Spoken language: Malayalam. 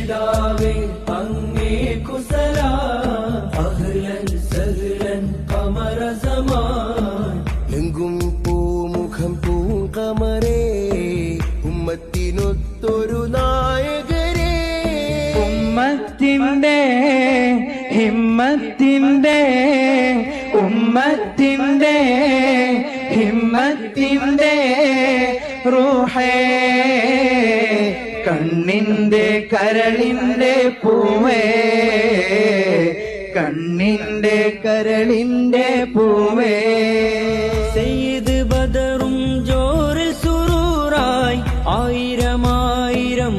രക്ഷിതാവേ അങ്ങേക്കു സലാം അഹ്ലൻ സഹ്ലൻ ഖമറ സമാൻ എങ്കും പൂമുഖം പൂങ്കമരേ ഉമ്മത്തിനൊത്തൊരു നായകരേ ഉമ്മത്തിന്റെ ഹിമ്മത്തിന്റെ ഉമ്മത്തിന്റെ ഹിമ്മത്തിന്റെ റൂഹേ കണ്ണിന്റെ കരളിന്റെ പൂവേ കണ്ണിന്റെ കരളിന്റെ പൂവേ സയ്യിദ് ബദറും ജോറിൽ സുറൂറായി ആയിരം ആയിരം